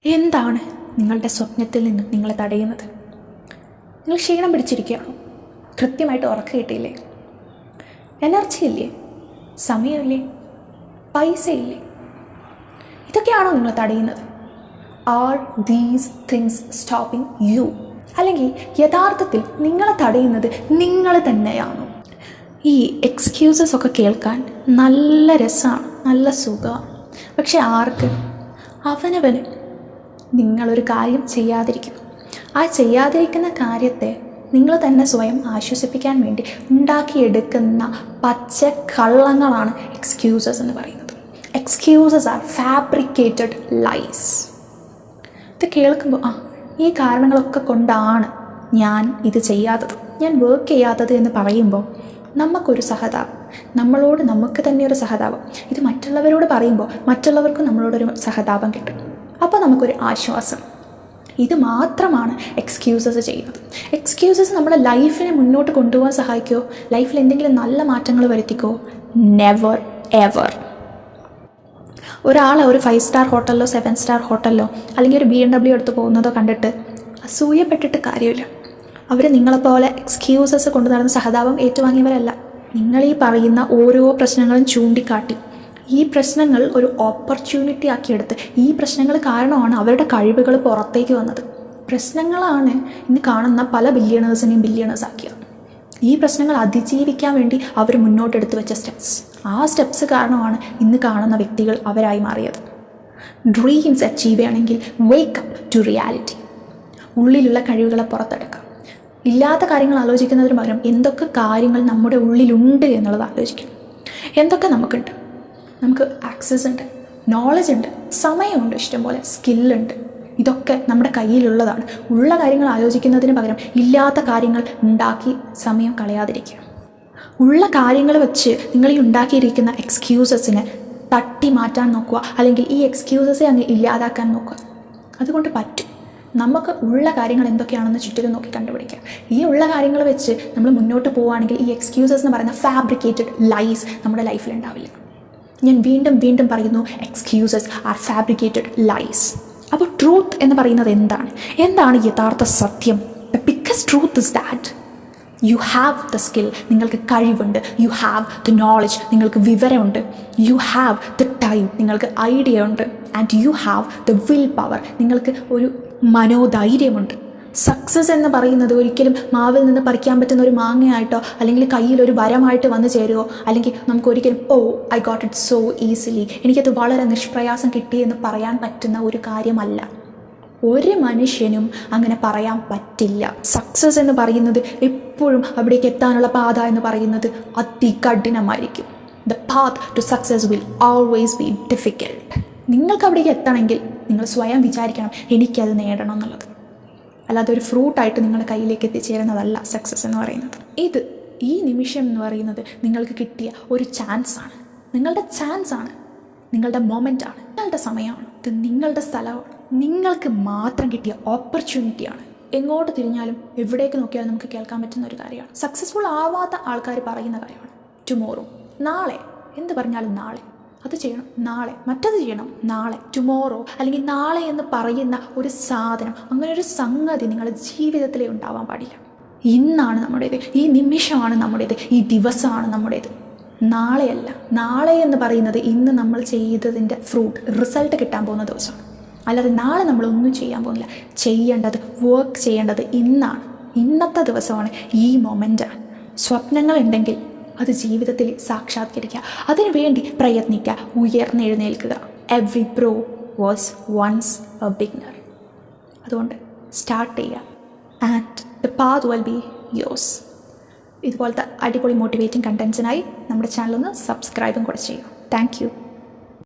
എന്താണ് നിങ്ങളുടെ സ്വപ്നത്തിൽ നിന്ന് നിങ്ങളെ തടയുന്നത്? നിങ്ങൾ ക്ഷീണം പിടിച്ചിരിക്കുകയാണോ? കൃത്യമായിട്ട് ഉറക്കം കിട്ടിയില്ലേ? എനർജി ഇല്ലേ? സമയമില്ലേ? പൈസ ഇല്ലേ? ഇതൊക്കെയാണോ നിങ്ങളെ തടയുന്നത്? Are these things stopping you? അല്ലെങ്കിൽ യഥാർത്ഥത്തിൽ നിങ്ങളെ തടയുന്നത് നിങ്ങൾ തന്നെയാണോ? ഈ എക്സ്ക്യൂസസ് ഒക്കെ കേൾക്കാൻ നല്ല രസമാണ്, നല്ല സുഖമാണ്. പക്ഷെ ആർക്ക്? അവനവന്. നിങ്ങളൊരു കാര്യം ചെയ്യാതിരിക്കും. ആ ചെയ്യാതിരിക്കുന്ന കാര്യത്തെ നിങ്ങൾ തന്നെ സ്വയം ആശ്വസിപ്പിക്കാൻ വേണ്ടി ഉണ്ടാക്കിയെടുക്കുന്ന പച്ച കള്ളങ്ങളാണ് എക്സ്ക്യൂസസ് എന്ന് പറയുന്നത്. Excuses are fabricated lies. ഇത് കേൾക്കുമ്പോൾ ഈ കാരണങ്ങളൊക്കെ കൊണ്ടാണ് ഞാൻ ഇത് ചെയ്യാത്തത്, ഞാൻ വർക്ക് ചെയ്യാത്തത് എന്ന് പറയുമ്പോൾ നമുക്കൊരു സഹതാപം, നമ്മളോട് നമുക്ക് തന്നെ ഒരു സഹതാപം. ഇത് മറ്റുള്ളവരോട് പറയുമ്പോൾ മറ്റുള്ളവർക്കും നമ്മളോടൊരു സഹതാപം കിട്ടും. അപ്പോൾ നമുക്കൊരു ആശ്വാസം. ഇത് മാത്രമാണ് എക്സ്ക്യൂസസ് ചെയ്യുന്നത്. എക്സ്ക്യൂസസ് നമ്മുടെ ലൈഫിനെ മുന്നോട്ട് കൊണ്ടുപോകാൻ സഹായിക്കുമോ? ലൈഫിൽ എന്തെങ്കിലും നല്ല മാറ്റങ്ങൾ വരുത്തിക്കോ? Never ever. ഒരാൾ ഒരു 5 സ്റ്റാർ ഹോട്ടലിലോ 7 സ്റ്റാർ ഹോട്ടലിലോ അല്ലെങ്കിൽ ഒരു BMW എടുത്ത് പോകുന്നതോ കണ്ടിട്ട് അസൂയപ്പെട്ടിട്ട് കാര്യമില്ല. അവർ നിങ്ങളെപ്പോലെ എക്സ്ക്യൂസസ് കൊണ്ട് നടന്ന സഹതാപം ഏറ്റുവാങ്ങിയവരല്ല. നിങ്ങളീ പറയുന്ന ഓരോ പ്രശ്നങ്ങളും ചൂണ്ടിക്കാട്ടി ഈ പ്രശ്നങ്ങൾ ഒരു ഓപ്പർച്യൂണിറ്റി ആക്കിയെടുത്ത് ഈ പ്രശ്നങ്ങൾ കാരണമാണ് അവരുടെ കഴിവുകൾ പുറത്തേക്ക് വന്നത്. പ്രശ്നങ്ങളാണ് ഇന്ന് കാണുന്ന പല ബില്യണേഴ്സിനെയും ബില്യണേഴ്സ് ആക്കിയത്. ഈ പ്രശ്നങ്ങൾ അതിജീവിക്കാൻ വേണ്ടി അവർ മുന്നോട്ടെടുത്ത് വെച്ച സ്റ്റെപ്സ്, ആ സ്റ്റെപ്സ് കാരണമാണ് ഇന്ന് കാണുന്ന വ്യക്തികൾ അവരായി മാറിയത്. ഡ്രീംസ് അച്ചീവ് ചെയ്യണമെങ്കിൽ വേക്ക് അപ്പ് ടു റിയാലിറ്റി. ഉള്ളിലുള്ള കഴിവുകളെ പുറത്തെടുക്കാം. ഇല്ലാത്ത കാര്യങ്ങൾ ആലോചിക്കുന്നതിന് പകരം എന്തൊക്കെ കാര്യങ്ങൾ നമ്മുടെ ഉള്ളിലുണ്ട് എന്നുള്ളത് ആലോചിക്കണം. എന്തൊക്കെ നമുക്കുണ്ട്? നമുക്ക് ആക്സസ് ഉണ്ട്, നോളജ് ഉണ്ട്, സമയമുണ്ട്, ഇഷ്ടംപോലെ സ്കില്ലുണ്ട്. ഇതൊക്കെ നമ്മുടെ കയ്യിലുള്ളതാണ്. ഉള്ള കാര്യങ്ങൾ ആലോചിക്കുന്നതിന് പകരം ഇല്ലാത്ത കാര്യങ്ങൾ ഉണ്ടാക്കി സമയം കളയാതിരിക്കുക. ഉള്ള കാര്യങ്ങൾ വെച്ച് നിങ്ങൾ ഈ ഉണ്ടാക്കിയിരിക്കുന്ന എക്സ്ക്യൂസസിനെ തട്ടി മാറ്റാൻ നോക്കുക, അല്ലെങ്കിൽ ഈ എക്സ്ക്യൂസസെ അങ്ങ് ഇല്ലാതാക്കാൻ നോക്കുക. അതുകൊണ്ട് പറ്റും. നമുക്ക് ഉള്ള കാര്യങ്ങൾ എന്തൊക്കെയാണെന്ന് ചുറ്റിലും നോക്കി കണ്ടുപിടിക്കാം. ഈ ഉള്ള കാര്യങ്ങൾ വെച്ച് നമ്മൾ മുന്നോട്ട് പോവുകയാണെങ്കിൽ ഈ എക്സ്ക്യൂസസ് എന്ന് പറയുന്ന ഫാബ്രിക്കേറ്റഡ് ലൈസ് നമ്മുടെ ലൈഫിൽ ഉണ്ടാവില്ല. ഞാൻ വീണ്ടും വീണ്ടും പറയുന്നു, എക്സ്ക്യൂസസ് ആർ ഫാബ്രിക്കേറ്റഡ് ലൈസ്. അപ്പോൾ ട്രൂത്ത് എന്ന് പറയുന്നത് എന്താണ് യഥാർത്ഥ സത്യം? The biggest truth is that you have the skill. നിങ്ങൾക്ക് കഴിവുണ്ട്. You have the knowledge. നിങ്ങൾക്ക് വിവരമുണ്ട്. You have the time. നിങ്ങൾക്ക് ഐഡിയ ഉണ്ട്. And you have the willpower. നിങ്ങൾക്ക് ഒരു മനോധൈര്യമുണ്ട്. സക്സസ് എന്ന് പറയുന്നത് ഒരിക്കലും മാവിൽ നിന്ന് പറിക്കാൻ പറ്റുന്ന ഒരു മാങ്ങയായിട്ടോ അല്ലെങ്കിൽ കയ്യിലൊരു വരമായിട്ട് വന്നു ചേരുമോ, അല്ലെങ്കിൽ നമുക്ക് ഒരിക്കലും I got it so easily, എനിക്കത് വളരെ നിഷ്പ്രയാസം കിട്ടിയെന്ന് പറയാൻ പറ്റുന്ന ഒരു കാര്യമല്ല. ഒരു മനുഷ്യനും അങ്ങനെ പറയാൻ പറ്റില്ല. സക്സസ് എന്ന് പറയുന്നത് എപ്പോഴും അവിടേക്ക് എത്താനുള്ള പാത എന്ന് പറയുന്നത് അതികഠിനമായിരിക്കും. The path to success will always be difficult. നിങ്ങൾക്ക് അവിടേക്ക് എത്തണമെങ്കിൽ നിങ്ങൾ സ്വയം വിചാരിക്കണം, എനിക്കത് നേടണം എന്നുള്ളത്. അല്ലാതെ ഒരു ഫ്രൂട്ടായിട്ട് നിങ്ങളുടെ കയ്യിലേക്ക് എത്തിച്ചേരുന്നതല്ല സക്സസ് എന്ന് പറയുന്നത്. ഈ നിമിഷം എന്ന് പറയുന്നത് നിങ്ങൾക്ക് കിട്ടിയ ഒരു ചാൻസാണ്. നിങ്ങളുടെ ചാൻസാണ്, നിങ്ങളുടെ മൊമെൻ്റാണ്, നിങ്ങളുടെ സമയമാണ്, ഇത് നിങ്ങളുടെ സ്ഥലമാണ്. നിങ്ങൾക്ക് മാത്രം കിട്ടിയ ഓപ്പർച്യൂണിറ്റിയാണ്. എങ്ങോട്ട് തിരിഞ്ഞാലും എവിടേക്ക് നോക്കിയാലും നമുക്ക് കേൾക്കാൻ പറ്റുന്ന ഒരു കാര്യമാണ്. സക്സസ്ഫുൾ ആവാത്ത ആൾക്കാർ പറയുന്ന കാര്യമാണ് ടുമോറോ. നാളെ എന്ത് പറഞ്ഞാലും നാളെ അത് ചെയ്യണം, നാളെ മറ്റത് ചെയ്യണം, നാളെ ടുമോറോ. അല്ലെങ്കിൽ നാളെ എന്ന് പറയുന്ന ഒരു സാധനം, അങ്ങനെ ഒരു സംഗതി നിങ്ങളുടെ ജീവിതത്തിലേ ഉണ്ടാവാൻ പാടില്ല. ഇന്നാണ് നമ്മുടേത്, ഈ നിമിഷമാണ് നമ്മുടേത്, ഈ ദിവസമാണ് നമ്മുടേത്, നാളെയല്ല. നാളെ എന്ന് പറയുന്നത് ഇന്ന് നമ്മൾ ചെയ്തതിൻ്റെ ഫ്രൂട്ട്, റിസൾട്ട് കിട്ടാൻ പോകുന്ന ദിവസമാണ്. അല്ലാതെ നാളെ നമ്മളൊന്നും ചെയ്യാൻ പോകുന്നില്ല. ചെയ്യേണ്ടത്, വർക്ക് ചെയ്യേണ്ടത് ഇന്നാണ്. ഇന്നത്തെ ദിവസമാണ്, ഈ മൊമെൻ്റാണ്. സ്വപ്നങ്ങളുണ്ടെങ്കിൽ അത് ജീവിതത്തിൽ സാക്ഷാത്കരിക്കുക. അതിനുവേണ്ടി പ്രയത്നിക്കുക, ഉയർന്നെഴുന്നേൽക്കുക. Every pro was once a beginner. അതുകൊണ്ട് സ്റ്റാർട്ട് ചെയ്യുക, and the path will be yours. ഇതുപോലത്തെ അടിപൊളി മോട്ടിവേറ്റിംഗ് കണ്ടൻസിനായി നമ്മുടെ ചാനലൊന്ന് സബ്സ്ക്രൈബും കൂടെ ചെയ്യുക. Thank U.